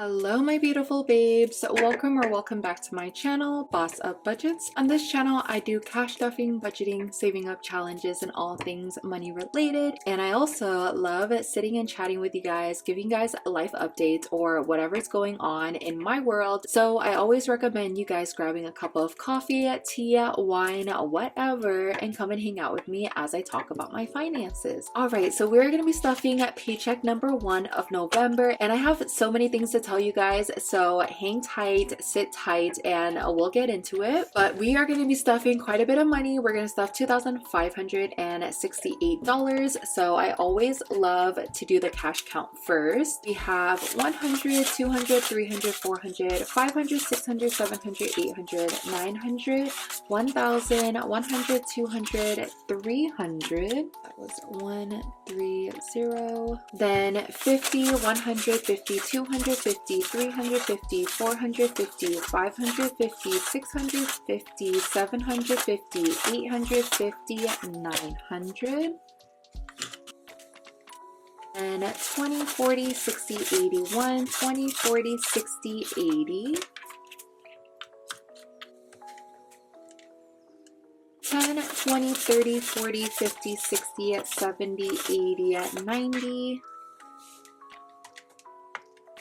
Hello my beautiful babes, welcome back to my channel, Boss Up Budgets. On this channel I do cash stuffing, budgeting, saving up challenges, and all things money related. And I also love sitting and chatting with you guys, giving you guys life updates or whatever's going on in my world. So I always recommend you guys grabbing a cup of coffee, tea, wine, whatever, and come and hang out with me as I talk about my finances. Alright, so we're going to be stuffing paycheck number 1 of November, and I have so many things to tell you guys, so hang tight, sit tight, and we'll get into it. But we are going to be stuffing quite a bit of money. We're going to stuff $2,568, so I always love to do the cash count first. We have 100, 200, 300, 400, 500, 600, 700, 800, 900, 1,000, 100, 200, 300. That was 130. Then 50, 150, 250, 350, 450, 550, 650, 750, 850, 900. And 20, 40, 60, 81, 20, 40, 60, 80. 10, 20, 30, 40, 50, 60, 70, 80, 90.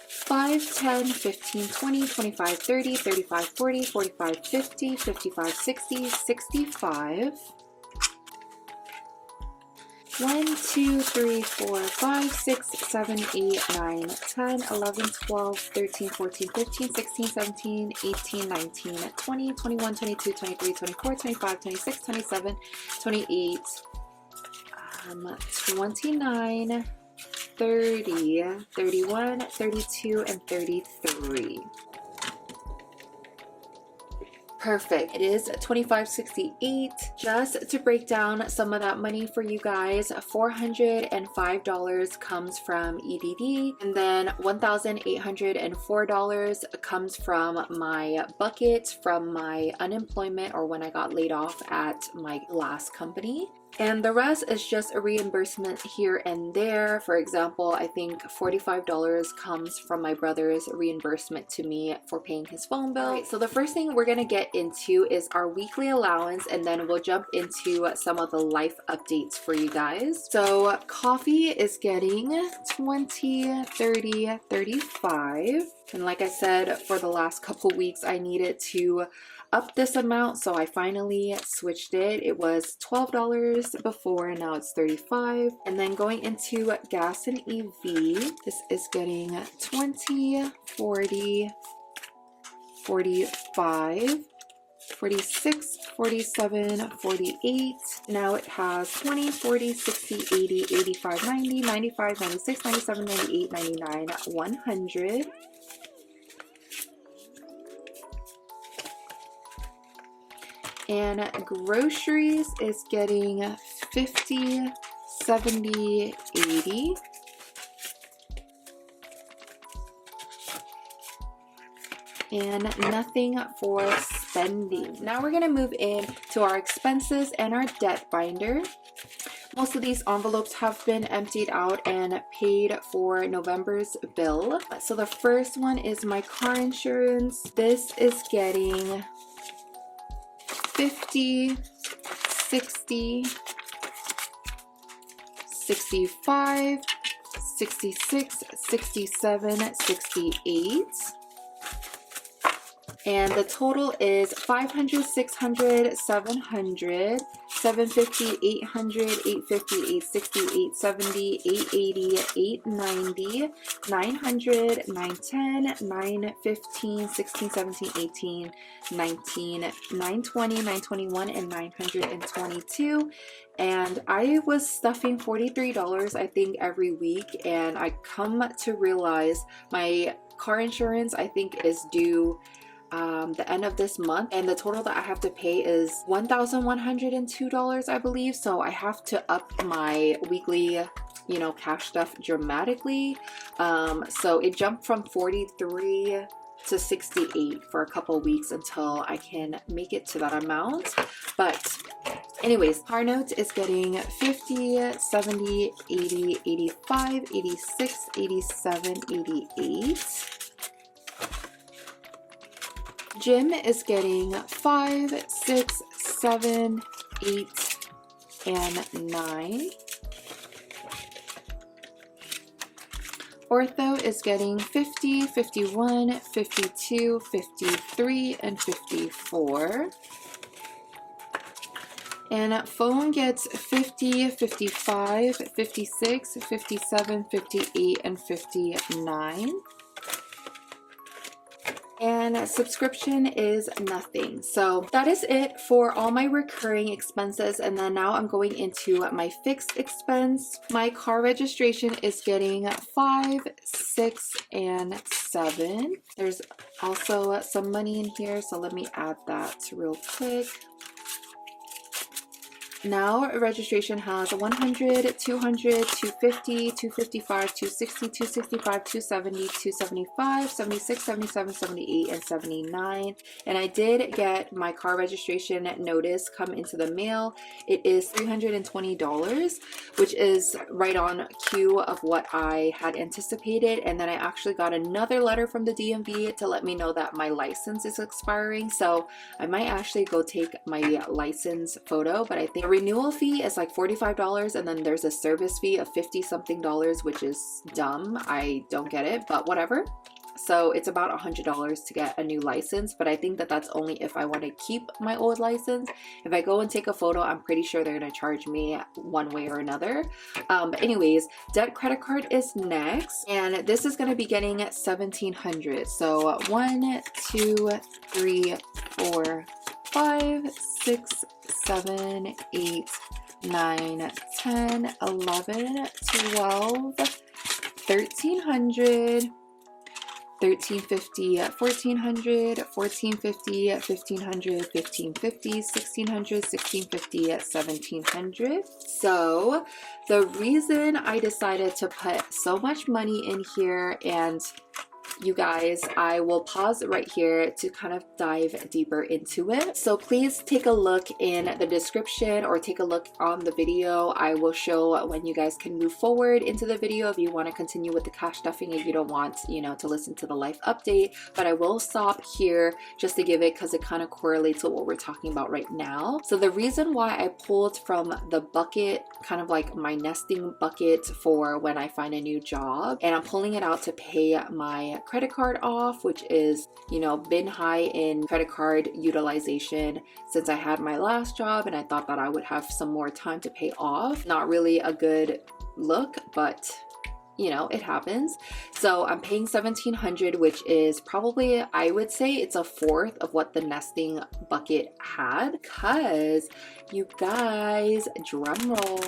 5, 10, 15, 20, 25, 30, 35, 40, 45, 50, 55, 60, 65. 1, 2, 3, 4, 5, 6, 7, 8, 9, 10, 11, 12, 13, 14, 15, 16, 17, 18, 19, 20, 21, 22, 23, 24, 25, 26, 27, 28, 29, 30, 31, 32, and 33. Perfect. It is $25.68. Just to break down some of that money for you guys, $405 comes from EDD, and then $1,804 comes from my bucket from my unemployment or when I got laid off at my last company. And the rest is just a reimbursement here and there. For example, I think $45 comes from my brother's reimbursement to me for paying his phone bill. Right, so the first thing we're going to get into is our weekly allowance, and then we'll jump into some of the life updates for you guys. So coffee is getting 20, 30, 35. And like I said, for the last couple weeks, I needed to up this amount, so I finally switched it. It was $12 before, and now it's $35. And then going into gas and EV, this is getting 20, 40, 45, 46, 47, 48. Now it has 20, 40, 60, 80, 85, 90, 95, 96, 97, 98, 99, 100. And groceries is getting 50, 70, 80. And nothing for spending. Now we're going to move in to our expenses and our debt binder. Most of these envelopes have been emptied out and paid for November's bill. So the first one is my car insurance. This is getting 50, 60, 65, 66, 67, 68. And the total is 500, 600, 700, 750, 800, 850, 860, 870, 880, 890, 900, 910, 915, 16, 17, 18, 19, 920, 921, and 922. And I was stuffing $43, I think, every week, and I come to realize my car insurance, I think, is due the end of this month, and the total that I have to pay is $1,102, I believe. So I have to up my weekly, cash stuff dramatically. So it jumped from 43 to 68 for a couple weeks until I can make it to that amount. But anyways, car note is getting 50, 70, 80, 85, 86, 87, 88. Gym is getting 5, 6, 7, 8, and 9. Ortho is getting 50, 51, 52, 53, and 54. And phone gets 50, 55, 56, 57, 58, and 59. And subscription is nothing. So that is it for all my recurring expenses. And then now I'm going into my fixed expense. My car registration is getting 5, 6, and 7. There's also some money in here, so let me add that real quick. Now registration has 100, 200, 250, 255, 260, 265, 270, 275, 76, 77, 78, and 79. And I did get my car registration notice come into the mail. It is $320, which is right on cue of what I had anticipated. And then I actually got another letter from the DMV to let me know that my license is expiring. So I might actually go take my license photo, but I think the renewal fee is like $45, and then there's a service fee of 50 something dollars, which is dumb. I don't get it, but whatever. So it's about $100 to get a new license, but I think that that's only if I want to keep my old license. If I go and take a photo, I'm pretty sure they're going to charge me one way or another. But anyways, debt credit card is next, and this is going to be getting $1,700. So 1, 2, 3, 4, 5, 6, 7, 8, 9, 10, 11, 12, 1,300, 1,350, 1,400, 1,450, 1,500, 1,550, 1,600, 1,650, 1,700. So the reason I decided to put so much money in here, and you guys, I will pause right here to kind of dive deeper into it. So please take a look in the description or take a look on the video. I will show when you guys can move forward into the video if you want to continue with the cash stuffing, if you don't want, you know, to listen to the life update. But I will stop here just to give it, because it kind of correlates with what we're talking about right now. So the reason why I pulled from the bucket, kind of like my nesting bucket for when I find a new job, and I'm pulling it out to pay my credit card off, which is, you know, been high in credit card utilization since I had my last job, and I thought that I would have some more time to pay off. Not really a good look, but you know, it happens. So I'm paying $1,700, which is probably, I would say it's a fourth of what the nesting bucket had, because you guys, drum roll,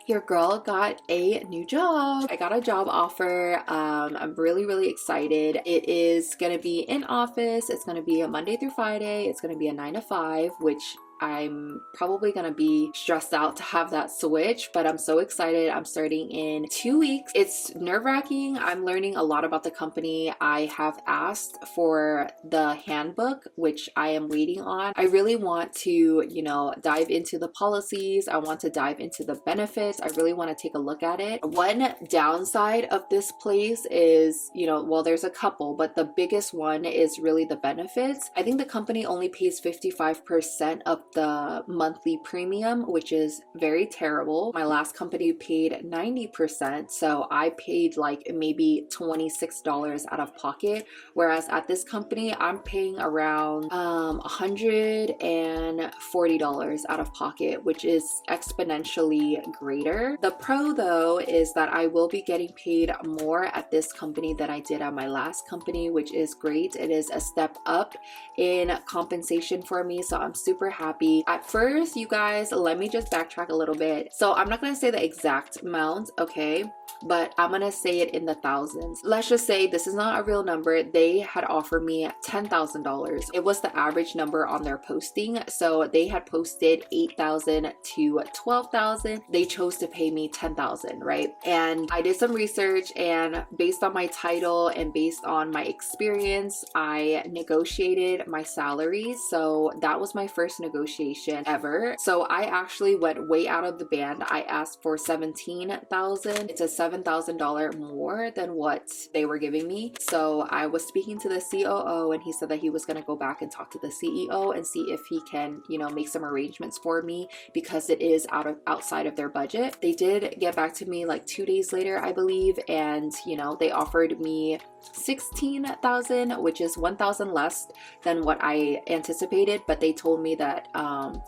your girl got a new job. I got a job offer. I'm really excited. It is gonna be in office. It's gonna be a Monday through Friday. It's gonna be a 9 to 5, which I'm probably gonna be stressed out to have that switch, but I'm so excited. I'm starting in 2 weeks. It's nerve-wracking. I'm learning a lot about the company. I have asked for the handbook, which I am waiting on. I really want to, you know, dive into the policies. I want to dive into the benefits. I really want to take a look at it. One downside of this place is, you know, well, there's a couple, but the biggest one is really the benefits. I think the company only pays 55% of the monthly premium, which is very terrible. My last company paid 90%, so I paid like maybe $26 out of pocket, whereas at this company I'm paying around $140 out of pocket, which is exponentially greater. The pro though is that I will be getting paid more at this company than I did at my last company, which is great. It is a step up in compensation for me, so I'm super happy. At first, you guys, let me just backtrack a little bit. So I'm not going to say the exact amount, okay? But I'm gonna say it in the thousands. Let's just say this is not a real number. They had offered me $10,000. It was the average number on their posting. So they had posted 8,000 to 12,000. They chose to pay me 10,000, right? And I did some research, and based on my title and based on my experience, I negotiated my salary. So that was my first negotiation ever. So I actually went way out of the band. I asked for 17,000. It's a $7,000 more than what they were giving me. So I was speaking to the COO, and he said that he was going to go back and talk to the CEO and see if he can, you know, make some arrangements for me, because it is outside of their budget. They did get back to me like 2 days later, I believe, and you know, they offered me $16,000, which is $1,000 less than what I anticipated, but they told me that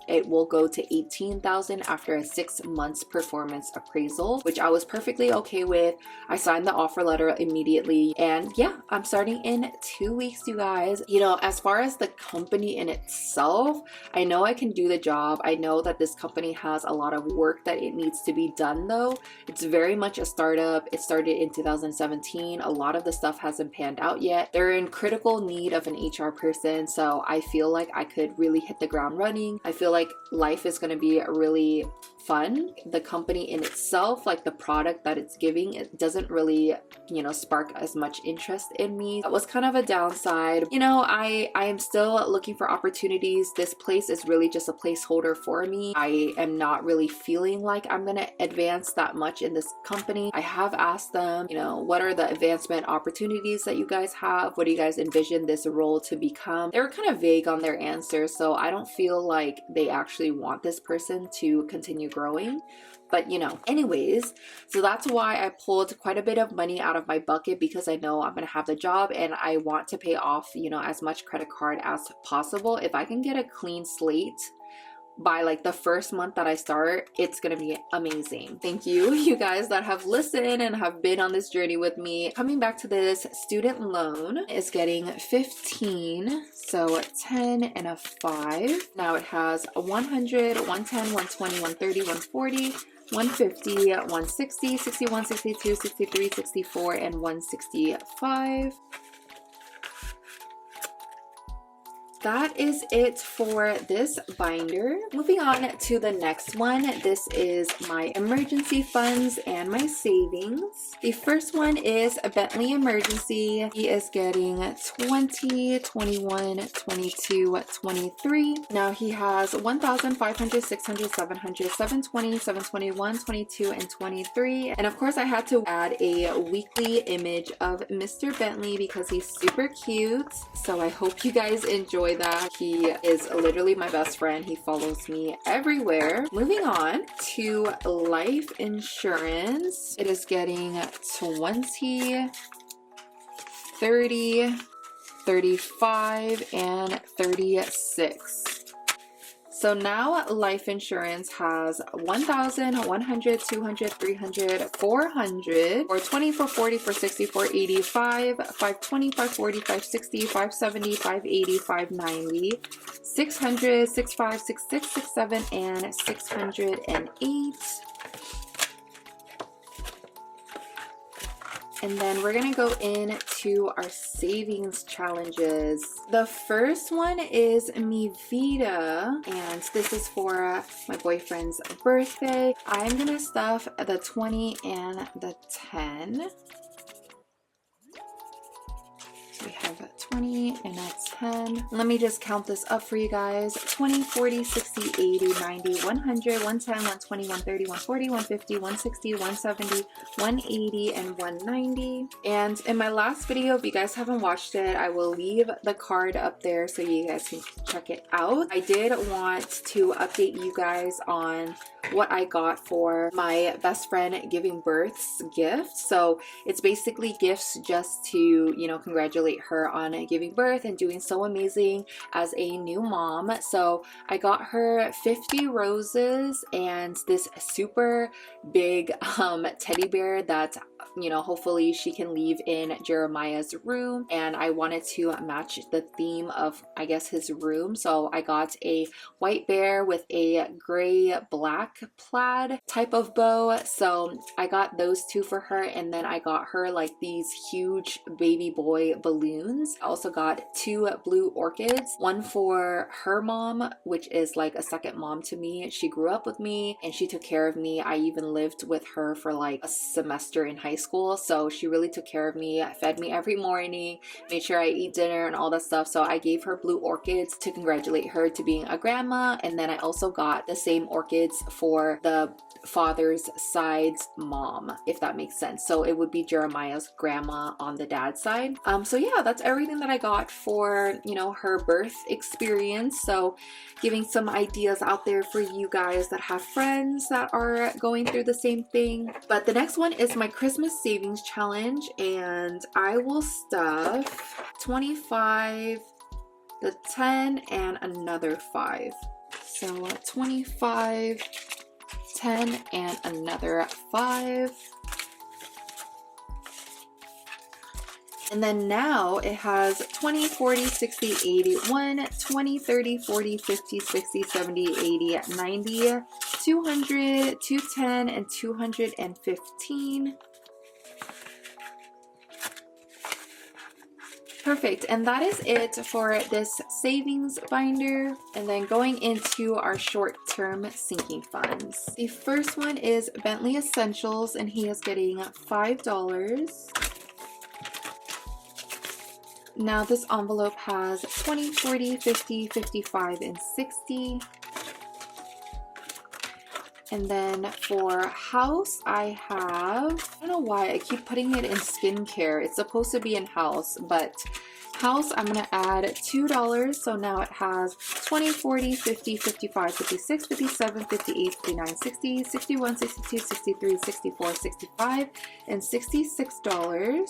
it will go to $18,000 after a 6 months performance appraisal, which I was perfectly okay with. I signed the offer letter immediately, and yeah, I'm starting in 2 weeks, you guys. You know, as far as the company in itself, I know I can do the job. I know that this company has a lot of work that it needs to be done, though. It's very much a startup. It started in 2017. A lot of the stuff hasn't panned out yet. They're in critical need of an HR person, so I feel like I could really hit the ground running. I feel like life is going to be really fun. The company in itself, like the product that it's giving, it doesn't really, you know, spark as much interest in me. That was kind of a downside. You know, I am still looking for opportunities. This place is really just a placeholder for me. I am not really feeling like I'm gonna advance that much in this company. I have asked them, you know, what are the advancement opportunities that you guys have? What do you guys envision this role to become? They were kind of vague on their answers, so I don't feel like they actually want this person to continue growing. But you know, anyways, so that's why I pulled quite a bit of money out of my bucket, because I know I'm gonna have the job and I want to pay off, you know, as much credit card as possible. If I can get a clean slate by like the first month that I start, it's gonna be amazing. Thank you guys that have listened and have been on this journey with me. Coming back to this, student loan is getting 15, so 10 and a 5. Now it has a 100, 110, 120, 130, 140, 150, 160, 61, 62, 63, 64, and 165. That is it for this binder. Moving on to the next one. This is my emergency funds and my savings. The first one is a Bentley emergency. He is getting 20, 21, 22, 23. Now he has 1,500, 600, 700, 720, 721, 22, and 23. And of course I had to add a weekly image of Mr. Bentley because he's super cute. So I hope you guys enjoy that. He is literally my best friend. He follows me everywhere. Moving on to life insurance. It is getting 20, 30, 35, and 36. So now life insurance has 1,000, 100, 200, 300, 400, 420, 440, 460, 485, 520, 540, 560, 570, 580, 590, 600, 65, 66, 67, and 608. And then we're gonna go into our savings challenges. The first one is Mi Vida, and this is for my boyfriend's birthday. I'm gonna stuff the 20 and the 10. So we have a 20 and a 10. Let me just count this up for you guys. 20, 40, 60, 80, 90, 100, 110, 120, 130, 140, 150, 160, 170, 180, and 190. And in my last video, if you guys haven't watched it, I will leave the card up there so you guys can check it out. I did want to update you guys on what I got for my best friend giving birth's gift. So it's basically gifts just to, you know, congratulate her on giving birth and doing so amazing as a new mom. So I got her 50 roses and this super big teddy bear that, you know, hopefully she can leave in Jeremiah's room. And I wanted to match the theme of, I guess, his room. So I got a white bear with a gray black plaid type of bow. So I got those two for her, and then I got her like these huge baby boy balloons balloons. I also got 2 blue orchids, one for her mom, which is like a second mom to me. She grew up with me and she took care of me. I even lived with her for like a semester in high school, so she really took care of me, fed me every morning, made sure I eat dinner and all that stuff. So I gave her blue orchids to congratulate her to being a grandma. And then I also got the same orchids for the father's side's mom, if that makes sense. So it would be Jeremiah's grandma on the dad's side. So yeah, that's everything that I got for, you know, her birth experience. So giving some ideas out there for you guys that have friends that are going through the same thing. But the next one is my Christmas savings challenge, and I will stuff 25, the 10, and another 5. So 25, 10, and another 5. And then now it has 20, 40, 60, 80, 1, 20, 30, 40, 50, 60, 70, 80, 90, 200, 210, and 215. Perfect, and that is it for this savings binder. And then going into our short-term sinking funds. The first one is Bentley Essentials, and he is getting $5. Now this envelope has 20, 40, 50, 55, and 60. And then for house, I don't know why I keep putting it in skincare. It's supposed to be in house, but house, I'm gonna add $2. So now it has 20, 40, 50, 55, 56, 57, 58, 59, 60, 61, 62, 63, 64, 65, and $66.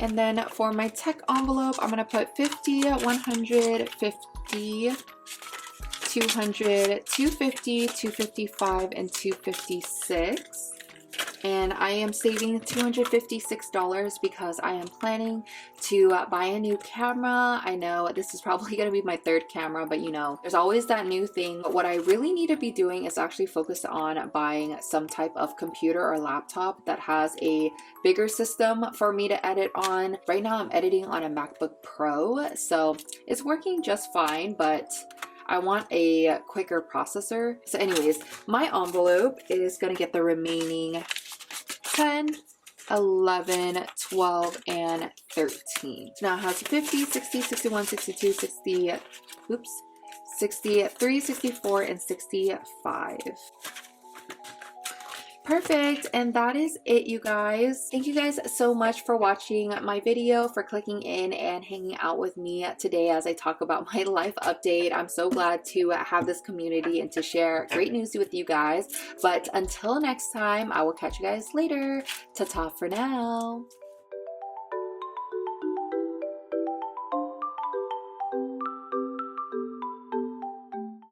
And then for my tech envelope, I'm gonna put 50, 100, 50, 200, 250, 255, and 256. And I am saving $256 because I am planning to buy a new camera. I know this is probably going to be my 3rd camera, but you know, there's always that new thing. But what I really need to be doing is actually focus on buying some type of computer or laptop that has a bigger system for me to edit on. Right now I'm editing on a MacBook Pro, so it's working just fine, but I want a quicker processor. So anyways, my envelope is going to get the remaining 10, 11, 12, and 13. Now it has 50, 60, 61, 62, 60, 63, 64, and 65. Perfect, and that is it, you guys. Thank you guys so much for watching my video, for clicking in and hanging out with me today as I talk about my life update. I'm so glad to have this community and to share great news with you guys. But until next time, I will catch you guys later. Ta-ta for now.